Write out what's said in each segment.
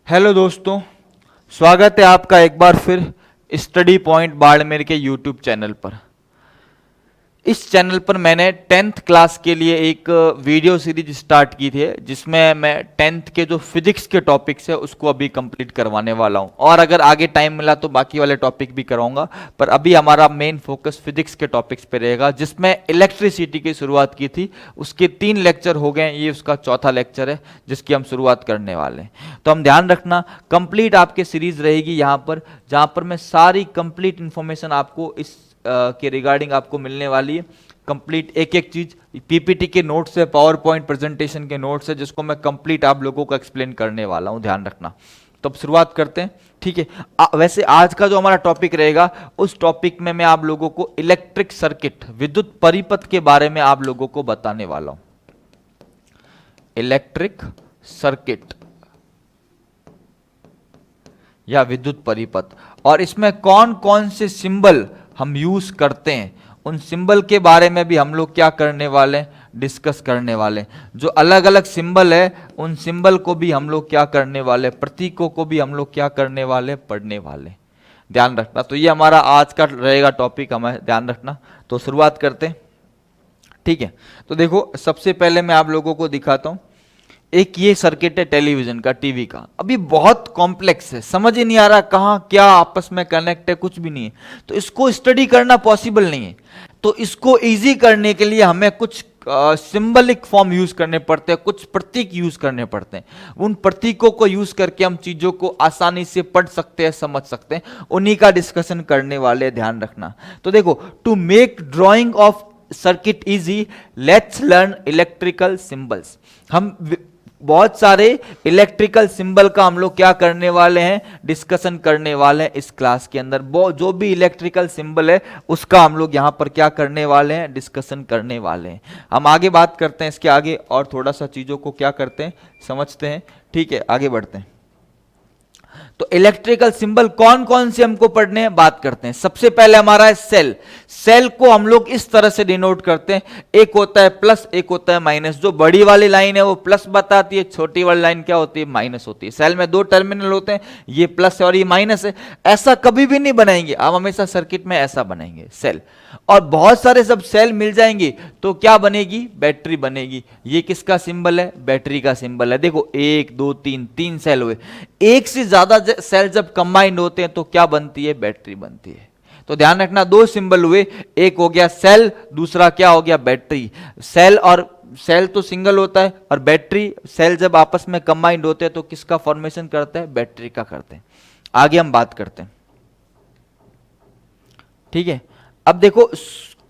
Hello दोस्तों, स्वागत है आपका एक बार फिर स्टडी पॉइंट बाड़मेर के यूट्यूब चैनल पर। इस चैनल पर मैंने 10th क्लास के लिए एक वीडियो सीरीज स्टार्ट की थी जिसमें मैं 10th के जो फिजिक्स के टॉपिक्स है उसको अभी कंप्लीट करवाने वाला हूं, और अगर आगे टाइम मिला तो बाकी वाले टॉपिक भी कराऊंगा, पर अभी हमारा मेन फोकस फिजिक्स के टॉपिक्स पे रहेगा। जिसमें इलेक्ट्रिसिटी की शुरुआत की थी, उसके 3 लेक्चर हो गए, ये उसका चौथा लेक्चर है जिसकी हम शुरुआत करने वाले हैं। तो हम ध्यान रखना, कंप्लीट आपके सीरीज रहेगी यहाँ पर, जहाँ पर मैं सारी कंप्लीट इंफॉर्मेशन आपको इस के रिगार्डिंग आपको मिलने वाली है। कंप्लीट एक एक चीज पीपीटी के नोट्स है, पावर पॉइंट प्रेजेंटेशन के नोट्स है, जिसको मैं कंप्लीट आप लोगों को एक्सप्लेन करने वाला हूं, ध्यान रखना। तो अब शुरुआत करते हैं, ठीक है। वैसे आज का जो हमारा टॉपिक रहेगा, उस टॉपिक में मैं आप लोगों को इलेक्ट्रिक सर्किट, विद्युत परिपथ के बारे में आप लोगों को बताने वाला हूं। इलेक्ट्रिक सर्किट या विद्युत परिपथ, और इसमें कौन कौन से सिंबल हम यूज करते हैं, उन सिंबल के बारे में भी हम लोग क्या करने वाले हैं, डिस्कस करने वाले हैं। जो अलग अलग सिंबल है, उन सिंबल को भी हम लोग क्या करने वाले, प्रतीकों को भी हम लोग क्या करने वाले, पढ़ने वाले, ध्यान रखना। तो ये हमारा आज का रहेगा टॉपिक, हमें ध्यान रखना। तो शुरुआत करते हैं, ठीक है। तो देखो, सबसे पहले मैं आप लोगों को दिखाता हूं, एक ये सर्किट है टेलीविजन का, टीवी का। अभी बहुत कॉम्प्लेक्स है, समझ ही नहीं आ रहा कहां क्या आपस में कनेक्ट है, कुछ भी नहीं है, तो इसको स्टडी करना पॉसिबल नहीं है। तो इसको इजी करने के लिए हमें कुछ सिंबलिक फॉर्म यूज करने पड़ते हैं, कुछ प्रतीक यूज करने पड़ते हैं। उन प्रतीकों को यूज करके हम चीजों को आसानी से पढ़ सकते हैं, समझ सकते हैं, उन्हीं का डिस्कशन करने वाले, ध्यान रखना। तो देखो, to make drawing of circuit easy, let's learn electrical symbols. हम बहुत सारे इलेक्ट्रिकल सिंबल का हम लोग क्या करने वाले हैं, डिस्कशन करने वाले हैं इस क्लास के अंदर। जो भी इलेक्ट्रिकल सिंबल है उसका हम लोग यहां पर क्या करने वाले हैं, डिस्कशन करने वाले हैं। हम आगे बात करते हैं इसके आगे, और थोड़ा सा चीजों को क्या करते हैं, समझते हैं, ठीक है। आगे बढ़ते हैं। तो इलेक्ट्रिकल सिंबल कौन कौन से हमको पढ़ने हैं, बात करते हैं। सबसे पहले हमारा है सेल। सेल को हम लोग इस तरह से डिनोट करते हैं, एक होता है प्लस, एक होता है माइनस। जो बड़ी वाली लाइन है वो प्लस बताती है, छोटी वाली लाइन क्या होती है, माइनस होती है। सेल में 2 टर्मिनल होते हैं, ये प्लस है और ये माइनस है। ऐसा कभी भी नहीं बनाएंगे आप, हमेशा सर्किट में ऐसा बनाएंगे सेल। और बहुत सारे सब सेल मिल जाएंगे तो क्या बनेगी, बैटरी बनेगी। ये किसका सिंबल है, बैटरी का सिंबल है। देखो 1 2 3, 3 सेल हुए। एक से ज्यादा सेल जब कंबाइंड होते हैं तो क्या बनती है, बैटरी बनती है। तो ध्यान रखना, 2 सिंबल हुए, एक हो गया सेल, दूसरा क्या हो गया, बैटरी। सेल और सेल तो सिंगल होता है, और बैटरी सेल जब आपस में कंबाइंड होते हैं तो किसका फॉर्मेशन करते हैं, बैटरी का करते हैं। आगे हम बात करते हैं, ठीक है। अब देखो,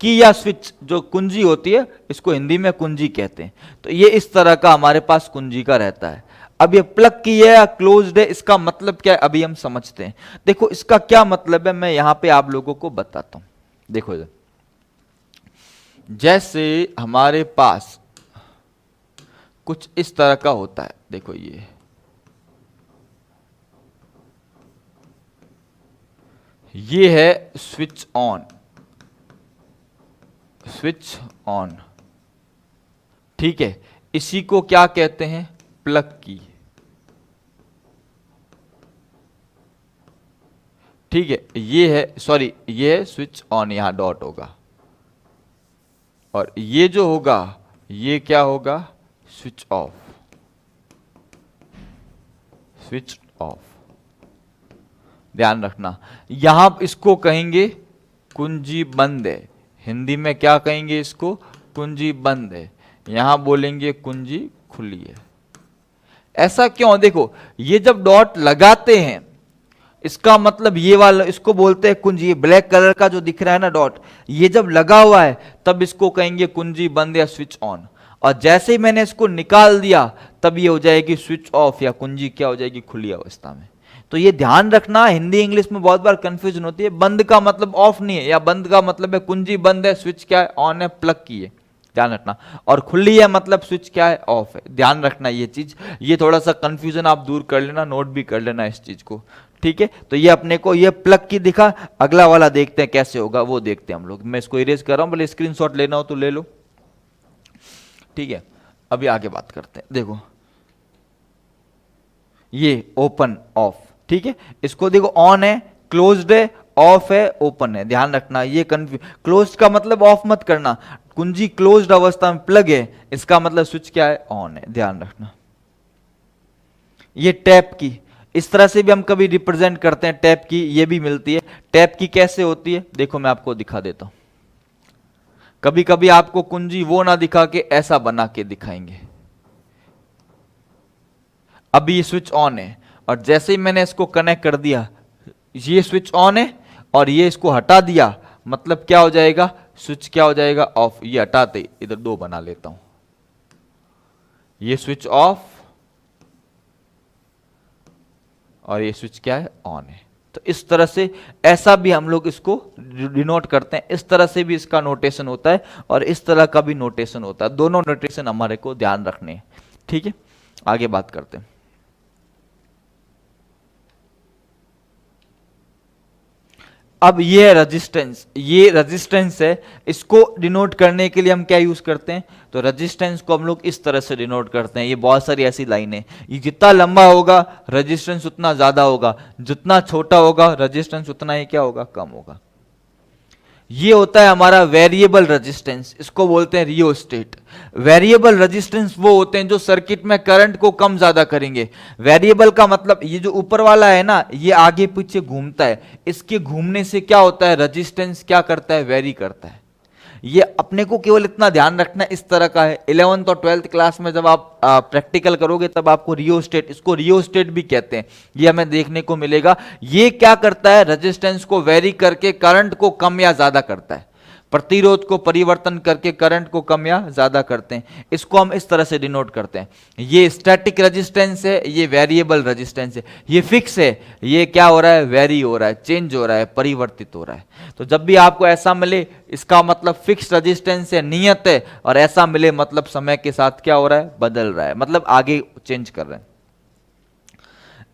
की या स्विच जो कुंजी होती है, इसको हिंदी में कुंजी कहते हैं। तो ये इस तरह का हमारे पास कुंजी का रहता है। अब ये प्लग की है या क्लोज्ड है, इसका मतलब क्या है अभी हम समझते हैं। देखो इसका क्या मतलब है, मैं यहां पे आप लोगों को बताता हूं। देखो इधर, जैसे हमारे पास कुछ इस तरह का होता है, देखो ये है स्विच ऑन, स्विच ऑन, ठीक है। इसी को क्या कहते हैं, प्लग की, ठीक है। ये है, सॉरी, ये है स्विच ऑन, यहां डॉट होगा, और ये जो होगा ये क्या होगा, स्विच ऑफ, स्विच ऑफ। ध्यान रखना, यहां इसको कहेंगे कुंजी बंद है, हिंदी में क्या कहेंगे इसको, कुंजी बंद है। यहां बोलेंगे कुंजी खुली है। ऐसा क्यों, देखो ये जब डॉट लगाते हैं, इसका मतलब ये वाला, इसको बोलते हैं कुंजी। ये ब्लैक कलर का जो दिख रहा है ना डॉट, ये जब लगा हुआ है तब इसको कहेंगे कुंजी बंद या स्विच ऑन। और जैसे ही मैंने इसको निकाल दिया तब ये हो जाएगी स्विच ऑफ, या कुंजी क्या हो जाएगी, खुली अवस्था में। तो ये ध्यान रखना, हिंदी इंग्लिश में बहुत बार कंफ्यूजन होती है। बंद का मतलब ऑफ नहीं है, या बंद का मतलब है कुंजी बंद है, स्विच क्या है, ऑन है, प्लग की है, ध्यान रखना। और खुली है मतलब स्विच क्या है, ऑफ है। ध्यान रखना ये चीज, ये थोड़ा सा कंफ्यूजन आप दूर कर लेना, नोट भी कर लेना इस चीज को, ठीक है। तो ये अपने को ये प्लग की दिखा, अगला वाला देखते हैं कैसे होगा, वो देखते हैं हम लोग। मैं इसको इरेज कर रहा हूं, बोले स्क्रीनशॉट लेना हो तो ले लो, ठीक है। अभी आगे बात करते हैं। देखो ये ओपन ऑफ, ठीक है। इसको देखो ऑन है, क्लोज्ड है, ऑफ है, ओपन है, ध्यान रखना। ये क्लोज्ड का मतलब ऑफ मत करना, कुंजी क्लोज्ड अवस्था में प्लग है, इसका मतलब स्विच क्या है, ऑन है, ध्यान रखना। ये टैप की, इस तरह से भी हम कभी रिप्रेजेंट करते हैं, टैप की ये भी मिलती है। टैप की कैसे होती है, देखो मैं आपको दिखा देता हूं। कभी कभी आपको कुंजी वो ना दिखा के ऐसा बना के दिखाएंगे। अभी ये स्विच ऑन है और जैसे ही मैंने इसको कनेक्ट कर दिया, ये स्विच ऑन है और ये इसको हटा दिया, मतलब क्या हो जाएगा, स्विच क्या हो जाएगा, ऑफ। ये हटाते इधर दो बना लेता हूं, ये स्विच ऑफ और ये स्विच क्या है, ऑन है। तो इस तरह से ऐसा भी हम लोग इसको डिनोट करते हैं, इस तरह से भी इसका नोटेशन होता है और इस तरह का भी नोटेशन होता है। दोनों नोटेशन हमारे को ध्यान रखने हैं, ठीक है। आगे बात करते हैं। अब ये रेजिस्टेंस, ये रेजिस्टेंस है, इसको डिनोट करने के लिए हम क्या यूज करते हैं, तो रेजिस्टेंस को हम लोग इस तरह से डिनोट करते हैं। ये बहुत सारी ऐसी लाइनें, ये जितना लंबा होगा रेजिस्टेंस उतना ज्यादा होगा, जितना छोटा होगा रेजिस्टेंस उतना ही क्या होगा, कम होगा। ये होता है हमारा वेरिएबल रेजिस्टेंस, इसको बोलते हैं रियोस्टेट। वेरिएबल रेजिस्टेंस वो होते हैं जो सर्किट में करंट को कम ज्यादा करेंगे। वेरिएबल का मतलब ये जो ऊपर वाला है ना, ये आगे पीछे घूमता है, इसके घूमने से क्या होता है, रेजिस्टेंस क्या करता है, वेरी करता है। ये अपने को केवल इतना ध्यान रखना, इस तरह का है। 11th और 12th क्लास में जब आप प्रैक्टिकल करोगे तब आपको रियोस्टेट, इसको रियोस्टेट भी कहते हैं, ये हमें देखने को मिलेगा। ये क्या करता है, रेजिस्टेंस को वेरी करके करंट को कम या ज्यादा करता है, प्रतिरोध को परिवर्तन करके करंट को कम या ज्यादा करते हैं। इसको हम इस तरह से डिनोट करते हैं। ये स्टैटिक रेजिस्टेंस है, ये वेरिएबल रेजिस्टेंस है। ये फिक्स है, ये क्या हो रहा है, वेरी हो रहा है, चेंज हो रहा है, परिवर्तित हो रहा है। तो जब भी आपको ऐसा मिले, इसका मतलब फिक्स रेजिस्टेंस है, नियत है, और ऐसा मिले मतलब समय के साथ क्या हो रहा है, बदल रहा है, मतलब आगे चेंज कर रहे हैं।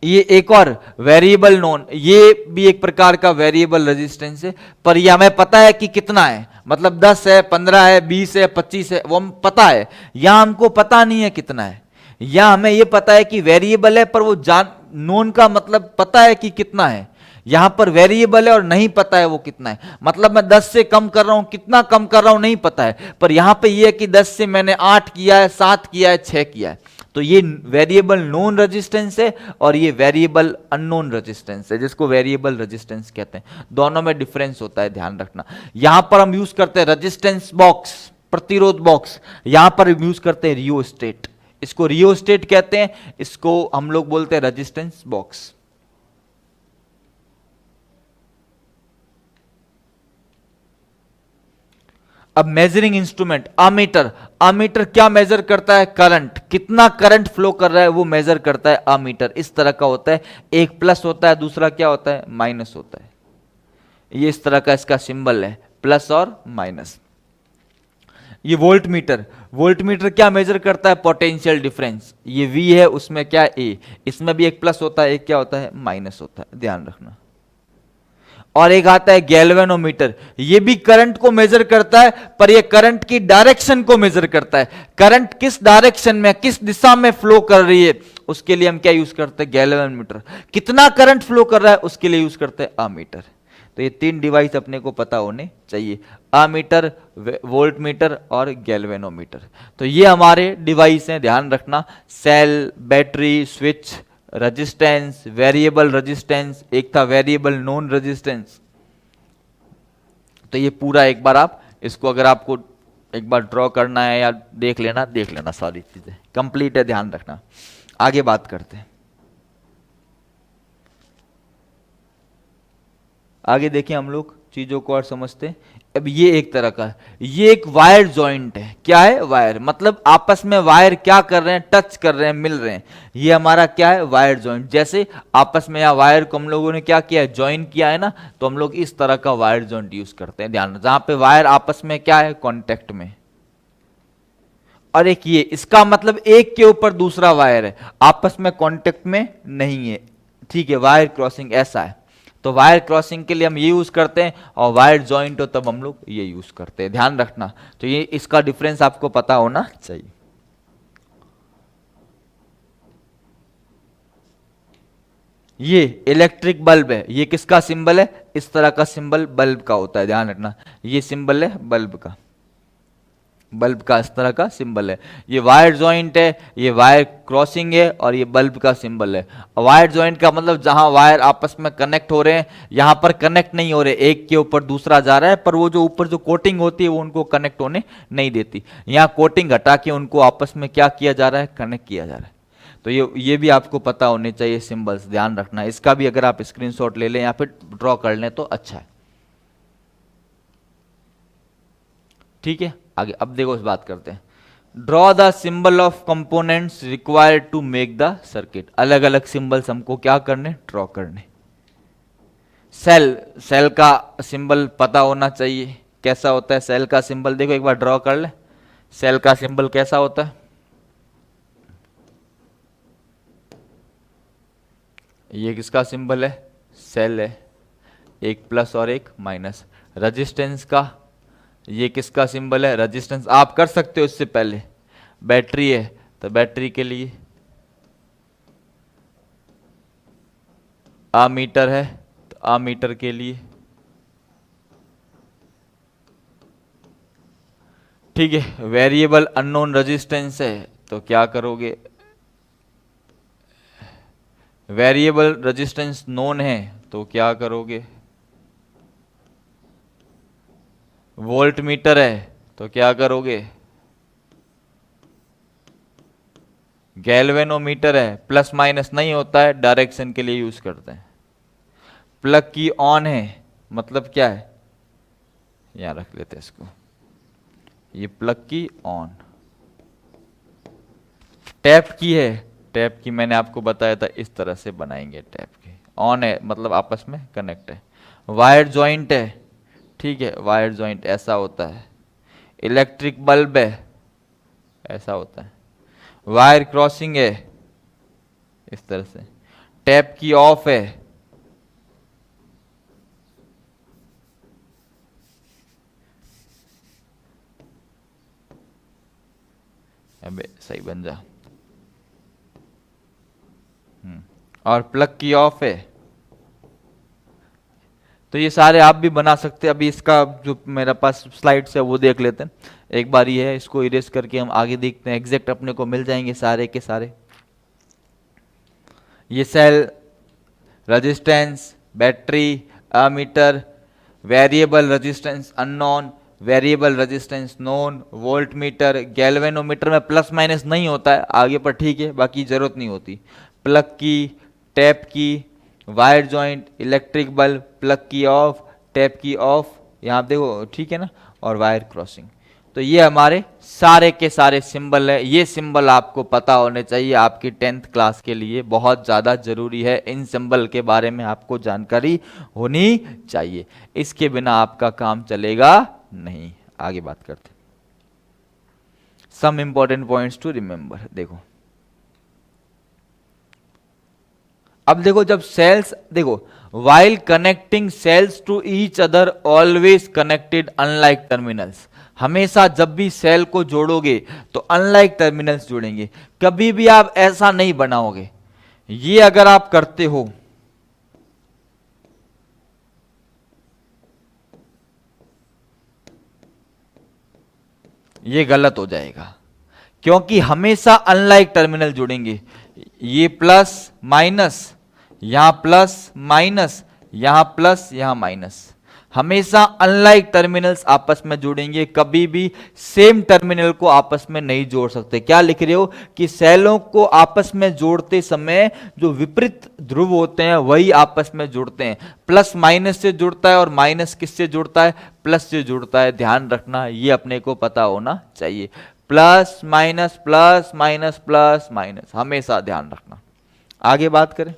ये एक और वेरिएबल नोन, ये भी एक प्रकार का वेरिएबल रेजिस्टेंस है, पर ये हमें पता है कि कितना है, मतलब 10 है, 15 है, 20 है, 25 है, वो हम पता है। यहां हमको पता नहीं है कितना है, यहां हमें ये पता है कि वेरिएबल है, पर वो जान, नोन का मतलब पता है कि कितना है। यहां पर वेरिएबल है और नहीं पता है वो कितना है, मतलब मैं 10 से कम कर रहा हूं, कितना कम कर रहा हूं नहीं पता है, पर यहां पे ये है कि 10 से मैंने 8 किया है, 7 किया है, 6 किया है। तो ये वेरिएबल नोन रेजिस्टेंस है और ये वेरिएबल अननोन रेजिस्टेंस है, जिसको वेरिएबल रेजिस्टेंस कहते हैं। दोनों में डिफरेंस होता है, ध्यान रखना। यहां पर हम यूज करते हैं रेजिस्टेंस बॉक्स, प्रतिरोध बॉक्स, यहां पर यूज करते हैं रियोस्टेट, इसको रियोस्टेट कहते हैं, इसको हम लोग बोलते हैं रेजिस्टेंस बॉक्स। अब मेजरिंग इंस्ट्रूमेंट, आमीटर, आमीटर क्या मेजर करता है, करंट, कितना करंट फ्लो कर रहा है वो मेजर करता है आमीटर। इस तरह का होता है, एक प्लस होता है, दूसरा क्या होता है, माइनस होता है। ये इस तरह का इसका सिंबल है, प्लस और माइनस। ये वोल्ट मीटर, वोल्ट मीटर क्या मेजर करता है, पोटेंशियल डिफरेंस। ये V है, उसमें क्या है A, इसमें भी एक प्लस होता है, एक क्या होता है, माइनस होता है, ध्यान रखना। और एक आता है गैल्वेनोमीटर, ये भी करंट को मेजर करता है, पर ये करंट की डायरेक्शन को मेजर करता है। करंट किस डायरेक्शन में, किस दिशा में फ्लो कर रही है, उसके लिए हम क्या यूज करते हैं, गैल्वेनोमीटर। कितना करंट फ्लो कर रहा है उसके लिए यूज करते हैं आमीटर। तो ये 3 डिवाइस अपने को पता होने चाहिए, आमीटर, वोल्ट मीटर और गैल्वेनोमीटर। तो ये हमारे डिवाइस हैं, ध्यान रखना। Cell, battery, switch, resistance, variable resistance, एक था वेरिएबल नॉन रेजिस्टेंस। तो ये पूरा एक बार आप इसको, अगर आपको एक बार ड्रॉ करना है या देख लेना, सारी चीजें कंप्लीट है, ध्यान रखना। आगे बात करते हैं, आगे देखें हम लोग चीजों को और समझते हैं। अब ये एक तरह का, ये एक वायर जॉइंट है। क्या है, वायर, मतलब आपस में वायर क्या कर रहे हैं, टच कर रहे हैं, मिल रहे हैं। ये हमारा क्या है, वायर जॉइंट। जैसे आपस में या वायर को हम लोगों ने क्या किया है, ज्वाइन किया है ना, तो हम लोग इस तरह का वायर जॉइंट यूज करते हैं, ध्यान, जहां पे वायर आपस में क्या है, कॉन्टेक्ट में। और एक ये, इसका मतलब एक के ऊपर दूसरा वायर है, आपस में कॉन्टेक्ट में नहीं है, ठीक है, वायर क्रॉसिंग ऐसा है। तो वायर क्रॉसिंग के लिए हम ये यूज करते हैं, और वायर जॉइंट हो तब हम लोग ये यूज करते हैं, ध्यान रखना। तो ये इसका डिफरेंस आपको पता होना चाहिए। ये इलेक्ट्रिक बल्ब है, ये किसका सिंबल है? इस तरह का सिंबल बल्ब का होता है, ध्यान रखना। ये सिंबल है बल्ब का, बल्ब का इस तरह का सिंबल है। ये वायर जॉइंट है, ये वायर क्रॉसिंग है, और ये बल्ब का सिंबल है। वायर जॉइंट का मतलब जहां वायर आपस में कनेक्ट हो रहे हैं, यहां पर कनेक्ट नहीं हो रहे, एक के ऊपर दूसरा जा रहा है, पर वो जो ऊपर जो कोटिंग होती है वो उनको कनेक्ट होने नहीं देती। यहाँ कोटिंग हटा के उनको आपस में क्या किया जा रहा है? कनेक्ट किया जा रहा है। तो ये भी आपको पता होने चाहिए सिंबल्स, ध्यान रखना। इसका भी अगर आप स्क्रीनशॉट ले लें या फिर ड्रॉ कर लें तो अच्छा है। ठीक है, आगे अब देखो इस बात करते हैं। Draw the symbol of components required to make the circuit. अलग अलग सिंबल्स हमको क्या करने? ड्रॉ करने। सेल, सेल का सिंबल पता होना चाहिए, कैसा होता है सेल का सिंबल? देखो एक बार ड्रॉ कर ले, सेल का सिंबल कैसा होता है? ये किसका सिंबल है? सेल है, एक प्लस और एक माइनस। रेजिस्टेंस का, ये किसका सिंबल है? रेजिस्टेंस। आप कर सकते हो इससे पहले। बैटरी है तो बैटरी के लिए आमीटर है तो आमीटर के लिए। ठीक है, वेरिएबल अननोन रेजिस्टेंस है तो क्या करोगे? वेरिएबल रेजिस्टेंस नोन है तो क्या करोगे? वोल्ट मीटर है तो क्या करोगे? गैल्वेनोमीटर है, प्लस माइनस नहीं होता है, डायरेक्शन के लिए यूज करते हैं। प्लग की ऑन है मतलब क्या है? यहां रख लेते हैं इसको, ये प्लग की ऑन। टैप की है, टैप की मैंने आपको बताया था इस तरह से बनाएंगे टैप की। ऑन है मतलब आपस में कनेक्ट है। वायर जॉइंट है, ठीक है, वायर जॉइंट ऐसा होता है। इलेक्ट्रिक बल्ब है, ऐसा होता है। वायर क्रॉसिंग है इस तरह से। टैप की ऑफ है, अबे सही बन जा। और प्लग की ऑफ है। तो ये सारे आप भी बना सकते हैं। अभी इसका जो मेरे पास स्लाइड्स है वो देख लेते हैं एक बार। ये है, इसको इरेज करके हम आगे देखते हैं, एग्जैक्ट अपने को मिल जाएंगे सारे के सारे। ये cell, resistance, battery, ammeter, variable resistance unknown, variable resistance known, voltmeter, galvanometer में प्लस माइनस नहीं होता है आगे पर, ठीक है, बाकी जरूरत नहीं होती। प्लग की, टैप की, wire joint, electric bulb, plug की ऑफ, टैप की ऑफ, यहाँ देखो ठीक है ना, और वायर क्रॉसिंग। तो ये हमारे सारे के सारे सिंबल है। ये सिंबल आपको पता होने चाहिए, आपकी 10th क्लास के लिए बहुत ज़्यादा जरूरी है। इन सिंबल के बारे में आपको जानकारी होनी चाहिए, इसके बिना आपका काम चलेगा नहीं। आगे बात करते, some important points to remember. देखो अब देखो, जब सेल्स, देखो while connecting cells to each other always connected unlike terminals। हमेशा जब भी सेल को जोड़ोगे तो अनलाइक टर्मिनल्स जोड़ेंगे, कभी भी आप ऐसा नहीं बनाओगे। ये अगर आप करते हो ये गलत हो जाएगा, क्योंकि हमेशा अनलाइक टर्मिनल जुड़ेंगे। ये प्लस माइनस, यहां प्लस माइनस, यहां प्लस, यहां माइनस, हमेशा अनलाइक टर्मिनल्स आपस में जुड़ेंगे, कभी भी सेम टर्मिनल को आपस में नहीं जोड़ सकते। क्या लिख रहे हो कि सेलों को आपस में जोड़ते समय जो विपरीत ध्रुव होते हैं वही आपस में जुड़ते हैं। प्लस माइनस से जुड़ता है और माइनस किससे जुड़ता है? प्लस से जुड़ता है। ध्यान रखना, ये अपने को पता होना चाहिए। Plus minus plus minus plus minus, हमेशा ध्यान रखना। आगे बात करें,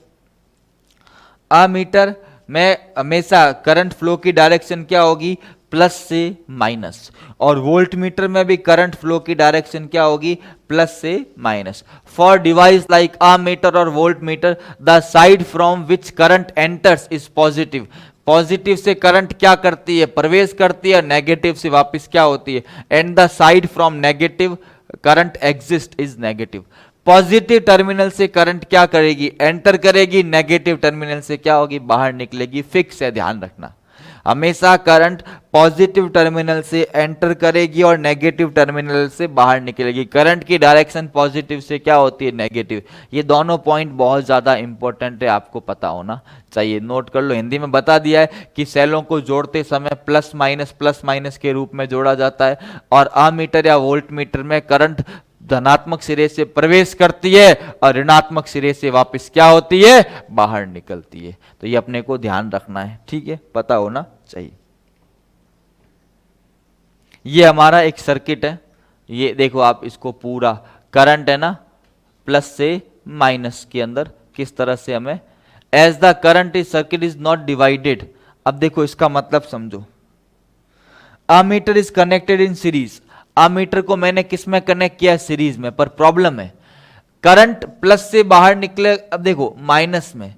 अमीटर में हमेशा करंट फ्लो की डायरेक्शन क्या होगी? प्लस से माइनस। और वोल्ट मीटर में भी करंट फ्लो की डायरेक्शन क्या होगी? प्लस से minus. For device like ammeter और voltmeter, the side from which current enters is positive. Positive से करंट क्या करती है? प्रवेश करती है। नेगेटिव से वापस क्या होती है? And the side from negative current exist is negative. Positive terminal से करंट क्या करेगी, एंटर करेगी, नेगेटिव टर्मिनल से क्या होगी, बाहर निकलेगी। फिक्स है, ध्यान रखना, हमेशा करंट पॉजिटिव टर्मिनल से एंटर करेगी और नेगेटिव टर्मिनल से बाहर निकलेगी। करंट की डायरेक्शन पॉजिटिव से क्या होती है, नेगेटिव। ये दोनों पॉइंट बहुत ज्यादा इंपॉर्टेंट है, आपको पता होना चाहिए, नोट कर लो। हिंदी में बता दिया है कि सेलों को जोड़ते समय प्लस माइनस के रूप में जोड़ा जाता है, और अमीटर या वोल्ट मीटर में करंट धनात्मक सिरे से प्रवेश करती है और ऋणात्मक सिरे से वापस क्या होती है, बाहर निकलती है। तो ये अपने को ध्यान रखना है, ठीक है, पता होना चाहिए। ये हमारा एक सर्किट है, ये देखो आप इसको पूरा करंट है ना, प्लस से माइनस के अंदर किस तरह से हमें, as the current is circuit is not divided. अब देखो इसका मतलब समझो, ammeter is connected in series, ammeter को मैंने किस में कनेक्ट किया, सीरीज में, पर प्रॉब्लम है करंट प्लस से बाहर निकले, अब देखो माइनस में,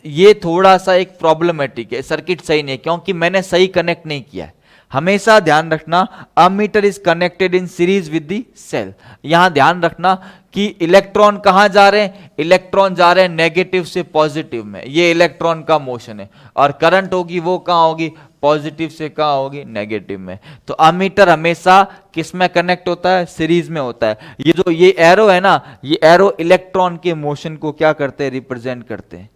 ये थोड़ा सा एक प्रॉब्लमेटिक है, सर्किट सही नहीं है क्योंकि मैंने सही कनेक्ट नहीं किया है। हमेशा ध्यान रखना, ammeter is connected in series with the cell. यहां ध्यान रखना कि इलेक्ट्रॉन कहां जा रहे हैं, इलेक्ट्रॉन जा रहे हैं नेगेटिव से पॉजिटिव में, ये इलेक्ट्रॉन का मोशन है, और करंट होगी वो कहां होगी, पॉजिटिव से कहां होगी, नेगेटिव में। तो अमीटर हमेशा किस में कनेक्ट होता है, सीरीज में होता है। ये जो ये एरो है ना, ये एरो इलेक्ट्रॉन के मोशन को क्या करते हैं, रिप्रेजेंट करते हैं,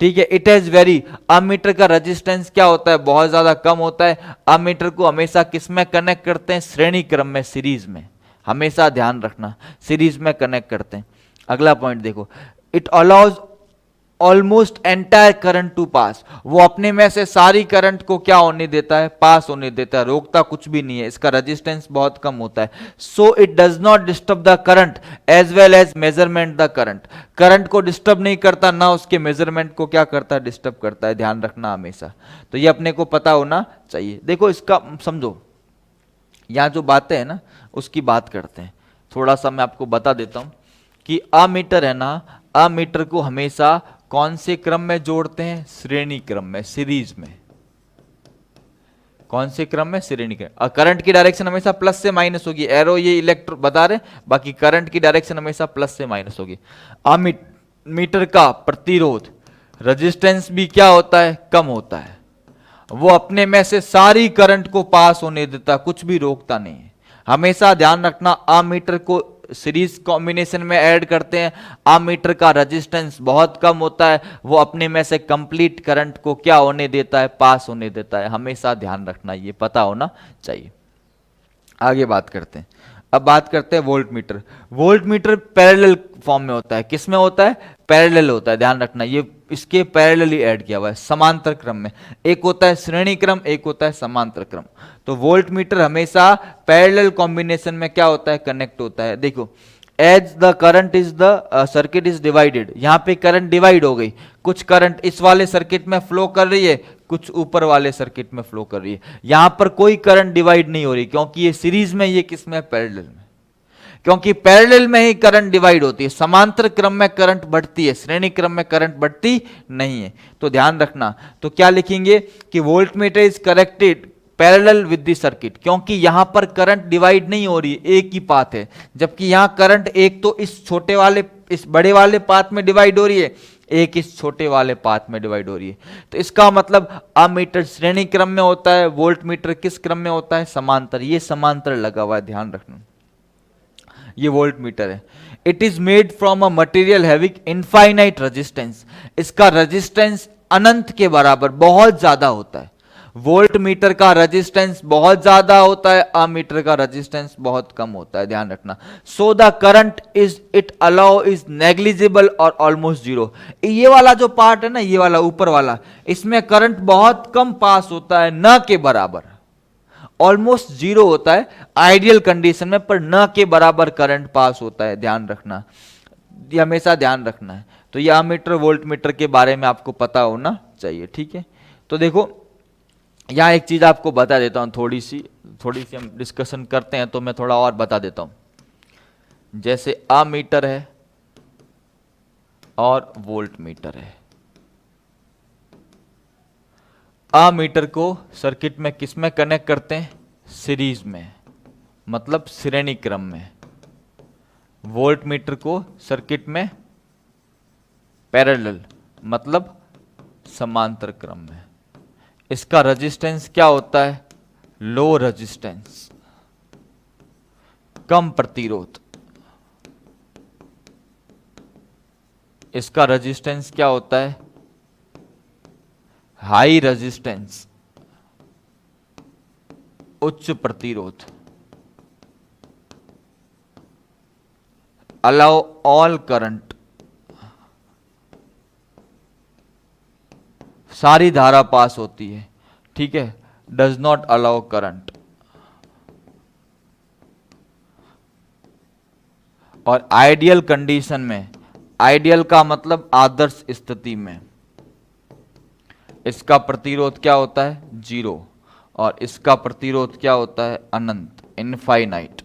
ठीक है। इट इज वेरी, अमीटर का रेजिस्टेंस क्या होता है, बहुत ज्यादा कम होता है। अमीटर को हमेशा किस में कनेक्ट करते हैं, श्रेणी क्रम में, सीरीज में, हमेशा ध्यान रखना, सीरीज में कनेक्ट करते हैं। अगला पॉइंट देखो, it allows almost entire current to pass, वो अपने में से सारी करंट को क्या होने देता है, पास होने देता है, रोकता कुछ भी नहीं है, इसका रेजिस्टेंस बहुत कम होता है। So it does not disturb the current as well as measurement the current, current को डिस्टर्ब नहीं करता, ना उसके मेजरमेंट को क्या करता है, डिस्टर्ब करता है, ध्यान रखना हमेशा। तो ये अपने को पता होना चाहिए। देखो इसका समझो, यहां जो बातें है ना उसकी बात करते हैं, थोड़ा सा मैं आपको बता देता हूं कि अमीटर है ना, अमीटर को हमेशा कौन से क्रम में जोड़ते हैं, श्रेणी क्रम में, सीरीज में। कौन से क्रम में, श्रेणी क्रम। और करंट की डायरेक्शन हमेशा प्लस से माइनस होगी, एरो ये इलेक्ट्रो बता रहे, बाकी करंट की डायरेक्शन हमेशा प्लस से माइनस होगी। अमीटर का प्रतिरोध, रेजिस्टेंस भी क्या होता है, कम होता है, वो अपने में से सारी करंट को पास होने देता, कुछ भी रोकता नहीं है। हमेशा ध्यान रखना, अमीटर को सीरीज कॉम्बिनेशन में ऐड करते हैं, अमीटर का रेजिस्टेंस बहुत कम होता है, वो अपने में से कंप्लीट करंट को क्या होने देता है, पास होने देता है। हमेशा ध्यान रखना, ये पता होना चाहिए। आगे बात करते हैं, अब बात करते हैं volt meter. Volt meter parallel form में होता है, किस में होता है, पैरेलल होता है, ध्यान रखना, ये इसके पैरेलल ही ऐड किया हुआ है, समांतर क्रम में। एक होता है श्रेणी क्रम, एक होता है समांतर क्रम। तो वोल्ट मीटर हमेशा पैरेलल कॉम्बिनेशन में क्या होता है, कनेक्ट होता है। देखो, as the current is the circuit is divided, यहां पे करंट डिवाइड हो गई, कुछ करंट इस वाले सर्किट में फ्लो कर रही है, कुछ ऊपर वाले सर्किट में फ्लो कर रही है। यहां पर कोई करंट डिवाइड नहीं हो रही, क्योंकि ये सीरीज में, ये किस में, पैरेलल में, क्योंकि पैरेलल में ही करंट डिवाइड होती है। समांतर क्रम में करंट बढ़ती है, श्रेणी क्रम में करंट बढ़ती नहीं है। तो ध्यान रखना, तो क्या लिखेंगे कि volt meter is connected parallel with the circuit, क्योंकि यहां पर करंट डिवाइड नहीं हो रही है, एक ही पाथ है, जबकि यहां करंट एक तो इस छोटे वाले, इस बड़े वाले पाथ में डिवाइड हो रही है, एक इस छोटे वाले पाथ में डिवाइड हो रही है। तो इसका मतलब अमीटर श्रेणी क्रम में होता है, वोल्ट मीटर किस क्रम में होता है, समांतर। ये समांतर लगा हुआ है, ध्यान रखना, ये वोल्ट मीटर है। It is made from a material having infinite resistance, इसका रेजिस्टेंस अनंत के बराबर बहुत ज्यादा होता है। वोल्ट मीटर का रेजिस्टेंस बहुत ज्यादा होता है, अमीटर का रेजिस्टेंस बहुत कम होता है, ध्यान रखना। So the current is it allow is negligible और ऑलमोस्ट जीरो। ये वाला जो पार्ट है ना, ये वाला ऊपर वाला, इसमें करंट बहुत कम पास होता है, न के बराबर, ऑलमोस्ट जीरो होता है आइडियल कंडीशन में, पर न के बराबर करंट पास होता है, ध्यान रखना, ये हमेशा ध्यान रखना है। तो ये अमीटर वोल्ट मीटर के बारे में आपको पता होना चाहिए, ठीक है। तो देखो यहां एक चीज आपको बता देता हूं, थोड़ी सी हम डिस्कशन करते हैं, तो मैं थोड़ा और बता देता हूं। जैसे अमीटर है और वोल्ट मीटर है, अमीटर को सर्किट में किस में कनेक्ट करते हैं, सीरीज में, मतलब श्रेणी क्रम में। वोल्ट मीटर को सर्किट में पैरेलल मतलब समांतर क्रम में। इसका रेजिस्टेंस क्या होता है? लो रेजिस्टेंस, कम प्रतिरोध। इसका रेजिस्टेंस क्या होता है? हाई रेजिस्टेंस, उच्च प्रतिरोध। अलाउ ऑल करंट, सारी धारा पास होती है, ठीक है। Does not allow current. और आइडियल कंडीशन में, आइडियल का मतलब आदर्श स्थिति में, इसका प्रतिरोध क्या होता है? 0, और इसका प्रतिरोध क्या होता है? अनंत, इनफाइनाइट।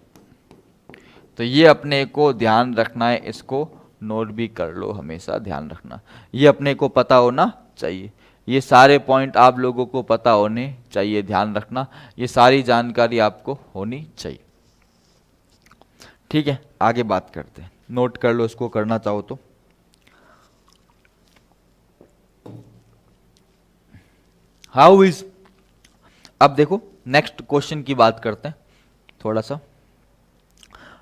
तो ये अपने को ध्यान रखना है, इसको नोट भी कर लो, हमेशा ध्यान रखना, ये अपने को पता होना चाहिए। ये सारे पॉइंट आप लोगों को पता होने चाहिए, ध्यान रखना, ये सारी जानकारी आपको होनी चाहिए, ठीक है। आगे बात करते हैं, नोट कर लो इसको, करना चाहो तो। हाउ इज, अब देखो नेक्स्ट क्वेश्चन की बात करते हैं थोड़ा सा।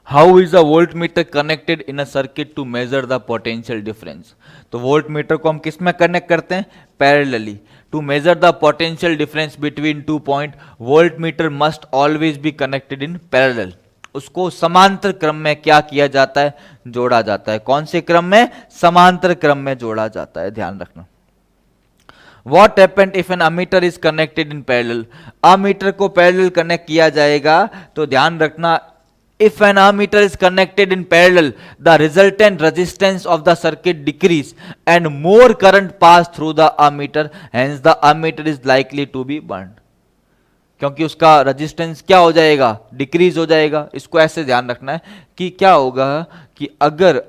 How is a voltmeter connected in a circuit to measure the potential difference? तो वोल्ट मीटर को हम किस में कनेक्ट करते हैं? Parallelly. To measure the potential difference between 2 point, voltmeter must always be connected in parallel. उसको समांतर क्रम में क्या किया जाता है? जोड़ा जाता है। कौन से क्रम में? समांतर क्रम में जोड़ा जाता है, ध्यान रखना। What happened if an ammeter is connected in parallel? Ammeter को पैरेलल कनेक्ट किया जाएगा, तो ध्यान रखना, if an ammeter is connected in parallel, the resultant resistance of the circuit decrease and more current pass through the ammeter, hence the ammeter is likely to be burned. क्योंकि उसका resistance क्या हो जाएगा? डिक्रीज हो जाएगा। इसको ऐसे ध्यान रखना है कि क्या होगा कि अगर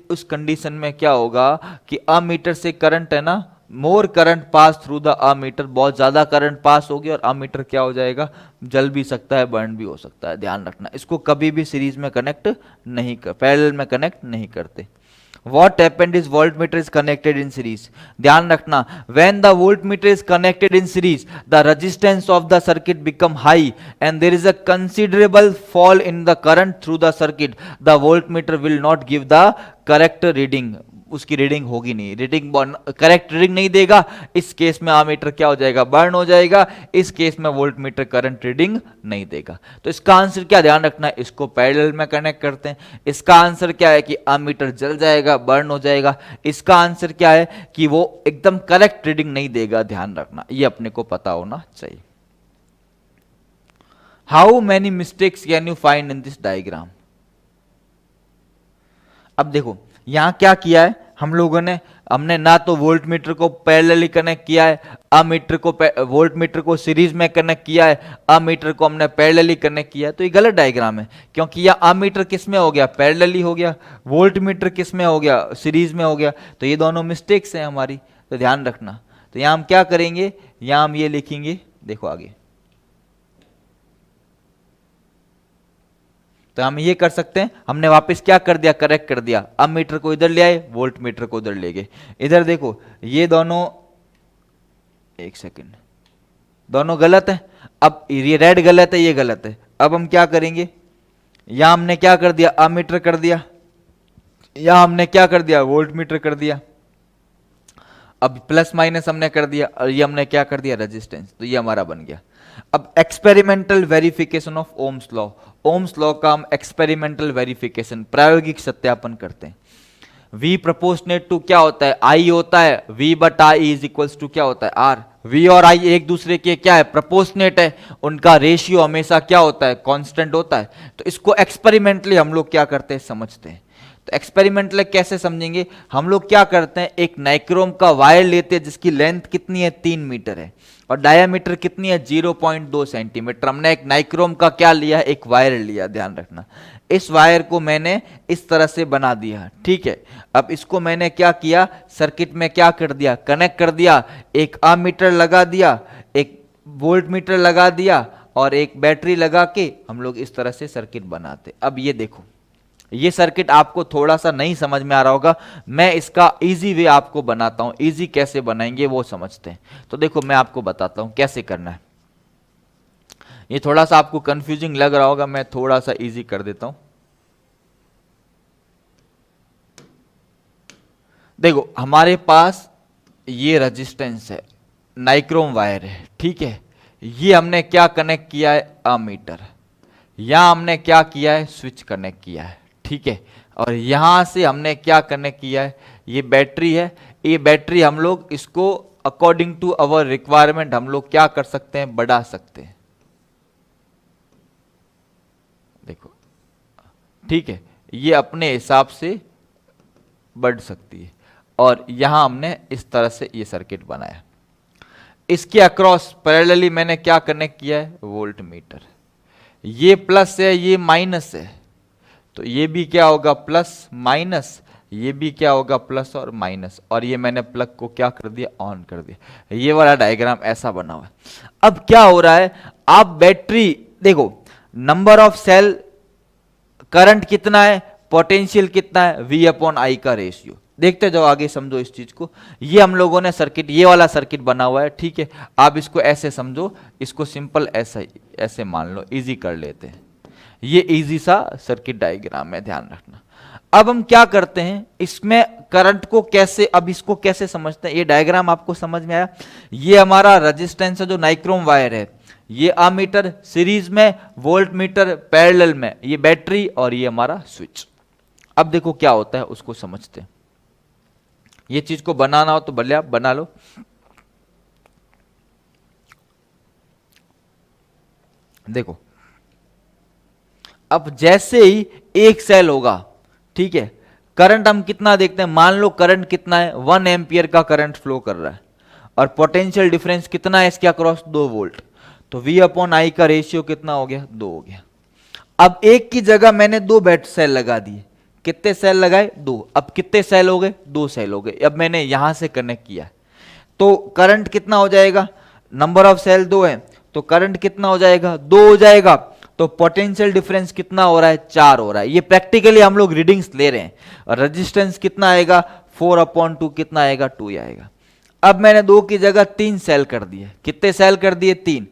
उस कंडीशन में क्या होगा कि अमीटर से करंट है ना, मोर current pass through the ammeter, बहुत ज्यादा करंट पास होगी और अमीटर क्या हो जाएगा? जल भी सकता है, बर्न भी हो सकता है, ध्यान रखना। इसको कभी भी सीरीज में कनेक्ट नहीं कर, पैरेलल में कनेक्ट नहीं करते। What happened is voltmeter is connected in series. ध्यान रखना, when the voltmeter is connected in series, the resistance of the circuit become high and there is a considerable fall in the current through the circuit. The voltmeter will not give the correct reading. उसकी reading होगी नहीं, reading correct reading नहीं देगा। इस case में ammeter क्या हो जाएगा? बर्न हो जाएगा। इस केस में वोल्टमीटर करंट रीडिंग नहीं देगा। तो इसका आंसर क्या ध्यान रखना है? इसको पैरेलल में कनेक्ट करते हैं। इसका आंसर क्या है कि आमीटर जल जाएगा, बर्न हो जाएगा। इसका आंसर क्या है कि वो एकदम करेक्ट रीडिंग नहीं देगा, ध्यान रखना, ये अपने को पता होना चाहिए। How many mistakes can you find in this diagram? अब देखो यहां क्या किया है हम लोगों ने, हमने ना तो वोल्ट मीटर को पैरेलली कनेक्ट किया है, अमीटर को वोल्ट मीटर को सीरीज में कनेक्ट किया है, अमीटर को हमने पैरेलली कनेक्ट किया है। तो ये गलत डायग्राम है, क्योंकि यह अमीटर किस में हो गया? पैरेलली हो गया। वोल्ट मीटर किस में हो गया? सीरीज में हो गया। तो ये दोनों मिस्टेक्स हैं हमारी, तो ध्यान रखना। तो यहां हम क्या करेंगे? यहां हम ये लिखेंगे, देखो आगे। तो हम ये कर सकते हैं, हमने वापस क्या कर दिया? करेक्ट कर दिया। अब मीटर को इधर ले आए, वोल्ट मीटर को उधर ले गए। इधर देखो ये दोनों, एक सेकंड, दोनों गलत है। अब ये रेड गलत है, ये गलत है। अब हम क्या करेंगे? यहां हमने क्या कर दिया? अमीटर कर दिया। यहां हमने क्या कर दिया? वोल्ट मीटर कर दिया। अब प्लस माइनस हमने कर दिया, और ये हमने क्या कर दिया? रेजिस्टेंस। तो ये हमारा बन गया। अब experimental verification of Ohm's law, Ohm's law का हम एक्सपेरिमेंटल वेरिफिकेशन, प्रायोगिक सत्यापन करते हैं। V प्रोपोर्शनेट टू क्या होता है? I होता है। V but I is equals to क्या होता है? R। V और I एक दूसरे के क्या है? प्रोपोर्शनेट है। उनका रेशियो हमेशा क्या होता है? कांस्टेंट होता है। तो इसको एक्सपेरिमेंटली हम लोग क्या करते हैं? समझते हैं। तो एक्सपेरिमेंटल कैसे समझेंगे? हम लोग क्या करते हैं, एक नाइक्रोम का वायर लेते हैं जिसकी लेंथ कितनी है? 3 मीटर है, और डायामीटर कितनी है? 0.2 सेंटीमीटर। हमने एक नाइक्रोम का क्या लिया? एक वायर लिया, ध्यान रखना। इस वायर को मैंने इस तरह से बना दिया, ठीक है। अब इसको मैंने क्या किया? सर्किट में क्या कर दिया? कनेक्ट कर दिया। एक अमीटर लगा दिया, एक वोल्ट मीटर लगा दिया, और एक बैटरी लगा के हम लोग इस तरह से सर्किट बनाते। अब ये देखो, ये सर्किट आपको थोड़ा सा नहीं समझ में आ रहा होगा, मैं इसका इजी वे आपको बनाता हूं, इजी कैसे बनाएंगे वो समझते हैं। तो देखो मैं आपको बताता हूं कैसे करना है। ये थोड़ा सा आपको कंफ्यूजिंग लग रहा होगा, मैं थोड़ा सा इजी कर देता हूं। देखो हमारे पास ये रेजिस्टेंस है, नाइक्रोम वायर है, ठीक है। ये हमने क्या कनेक्ट किया है, अमीटर। यहां हमने क्या किया है, स्विच कनेक्ट किया है, ठीक है। और यहां से हमने क्या कनेक्ट किया है, ये बैटरी है। ये बैटरी हम लोग इसको अकॉर्डिंग टू अवर रिक्वायरमेंट हम लोग क्या कर सकते हैं, बढ़ा सकते हैं। देखो ठीक है, ये अपने हिसाब से बढ़ सकती है। और यहां हमने इस तरह से ये सर्किट बनाया। इसके अक्रॉस पैरेलली मैंने क्या कनेक्ट किया है, वोल्ट मीटर। ये प्लस है, ये माइनस है, तो ये भी क्या होगा, प्लस माइनस, ये भी क्या होगा, प्लस और माइनस। और ये मैंने प्लग को क्या कर दिया, ऑन कर दिया। ये वाला डायग्राम ऐसा बना हुआ है। अब क्या हो रहा है, आप बैटरी देखो, नंबर ऑफ सेल, करंट कितना है, पोटेंशियल कितना है, V अपॉन I का रेशियो। देखते जाओ आगे, समझो इस चीज को। ये हम लोगों ने सर्किट, ये वाला सर्किट बना हुआ है, ठीक है। आप इसको ऐसे समझो, इसको सिंपल ऐसा ऐसे मान लो, इजी कर लेते हैं। ये इजी सा सर्किट डायग्राम है, ध्यान रखना। अब हम क्या करते हैं, इसमें करंट को कैसे, अब इसको कैसे समझते हैं, ये डायग्राम आपको समझ में आया। ये हमारा रेजिस्टेंस है जो नाइक्रोम वायर है, ये अमीटर सीरीज में, वोल्ट मीटर पैरेलल में, ये बैटरी, और ये हमारा स्विच। अब देखो क्या होता है उसको समझते हैं। ये चीज को बनाना हो तो भले आप बना लो। देखो अब जैसे ही एक सेल होगा, ठीक है, करंट हम कितना देखते हैं, मान लो करंट कितना है, 1 एम्पियर का करंट फ्लो कर रहा है, और पोटेंशियल डिफरेंस कितना है इसके अक्रॉस, 2 वोल्ट। तो V अपॉन I का रेशियो कितना हो गया, 2 हो गया। अब एक की जगह मैंने 2 बैट सेल लगा दिए। कितने सेल लगाए, 2। अब कितने सेल हो गए, 2 सेल हो गए। अब मैंने यहां से कनेक्ट किया, तो करंट कितना हो जाएगा, नंबर ऑफ सेल 2 है, तो करंट कितना हो जाएगा, 2 हो जाएगा। तो पोटेंशियल डिफरेंस कितना हो रहा है, 4 हो रहा है। ये प्रैक्टिकली हम लोग रीडिंग्स ले रहे हैं। और रेजिस्टेंस कितना आएगा, 4 अपॉन 2 कितना आएगा, 2 ही आएगा। अब मैंने 2 की जगह 3 सेल कर दिए। कितने सेल कर दिए, 3।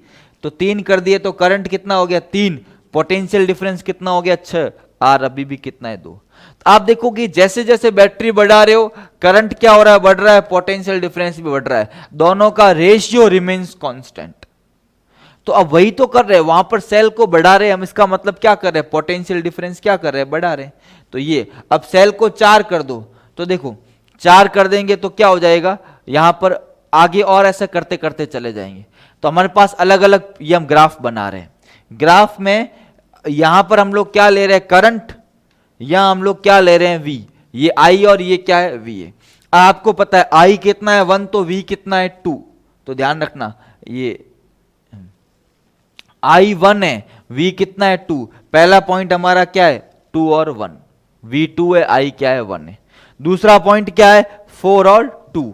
तो 3 कर दिए, तो करंट कितना हो गया, 3। पोटेंशियल डिफरेंस कितना हो गया, 6। आर अभी भी कितना है, 2। आप देखो कि जैसे जैसे बैटरी बढ़ा रहे हो, करंट क्या हो रहा है, बढ़ रहा है, पोटेंशियल डिफरेंस भी बढ़ रहा है, दोनों का रेशियो रिमेन्स कांस्टेंट। तो अब वही तो कर रहे हैं, वहां पर सेल को बढ़ा रहे हैं हम, इसका मतलब क्या कर रहे हैं, पोटेंशियल डिफरेंस क्या कर रहे हैं, बढ़ा रहे हैं। तो ये अब सेल को 4 कर दो, तो देखो 4 कर देंगे तो क्या हो जाएगा, यहां पर आगे और ऐसा करते करते चले जाएंगे। तो हमारे पास अलग अलग ये हम ग्राफ बना रहे हैं। ग्राफ में यहां पर हम लोग क्या ले रहे हैं, करंट, यहां हम लोग क्या ले रहे हैं, V। ये I और ये क्या है, V है। आपको पता है I कितना है, 1, तो V कितना है, 2। तो ध्यान रखना, ये I 1 है, V कितना है, 2। पहला पॉइंट हमारा क्या है, 2 और 1। V 2 है, I क्या है, 1 है। दूसरा पॉइंट क्या है, 4 और 2।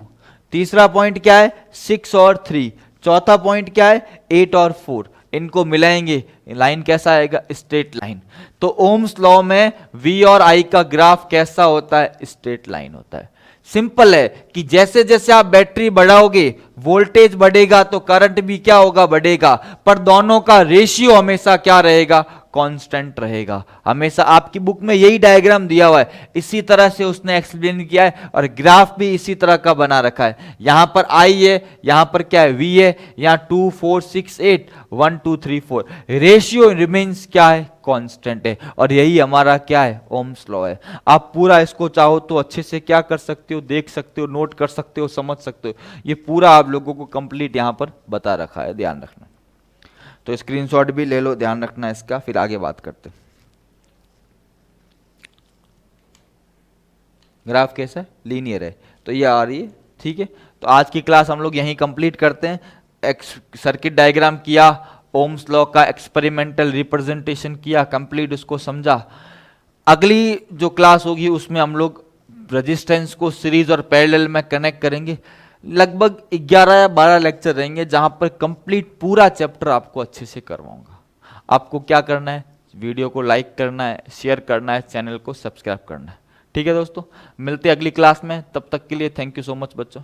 तीसरा पॉइंट क्या है, 6 और 3। चौथा पॉइंट क्या है, 8 और 4। इनको मिलाएंगे, लाइन कैसा आएगा, स्ट्रेट लाइन। तो ओम्स लॉ में V और I का ग्राफ कैसा होता है, स्ट्रेट लाइन होता है। सिंपल है कि जैसे जैसे आप बैटरी बढ़ाओगे, वोल्टेज बढ़ेगा तो करंट भी क्या होगा, बढ़ेगा, पर दोनों का रेशियो हमेशा क्या रहेगा, कांस्टेंट रहेगा हमेशा। आपकी बुक में यही डायग्राम दिया हुआ है, इसी तरह से उसने एक्सप्लेन किया है, और ग्राफ भी इसी तरह का बना रखा है। यहां पर I है, यहां पर क्या है, V है, यहां 2 4 6 8 1 2 3 4, रेशियो रिमेन्स क्या है, कांस्टेंट है। और यही हमारा क्या है, ओम्स लॉ है। आप पूरा इसको चाहो तो अच्छे से क्या कर सकते हो, देख सकते हो, नोट कर सकते हो, समझ सकते हो। ये पूरा आप लोगों को कंप्लीट यहां पर बता रखा है, ध्यान रखना। तो स्क्रीनशॉट भी ले लो, ध्यान रखना इसका, फिर आगे बात करते। ग्राफ कैसा है, लीनियर है, तो ये आ रही है, ठीक है। तो आज की क्लास हम लोग यहीं कंप्लीट करते हैं। सर्किट डायग्राम किया, ओम्स लॉ का एक्सपेरिमेंटल रिप्रेजेंटेशन किया, कंप्लीट उसको समझा। अगली जो क्लास होगी उसमें हम लोग रेजिस्टेंस को सीरीज और पैरेलल में कनेक्ट करेंगे। लगभग 11 या 12 लेक्चर रहेंगे, जहां पर कंप्लीट पूरा चैप्टर आपको अच्छे से करवाऊंगा। आपको क्या करना है, वीडियो को लाइक करना है, शेयर करना है, चैनल को सब्सक्राइब करना है। ठीक है दोस्तों, मिलते हैं अगली क्लास में, तब तक के लिए थैंक यू सो मच बच्चों।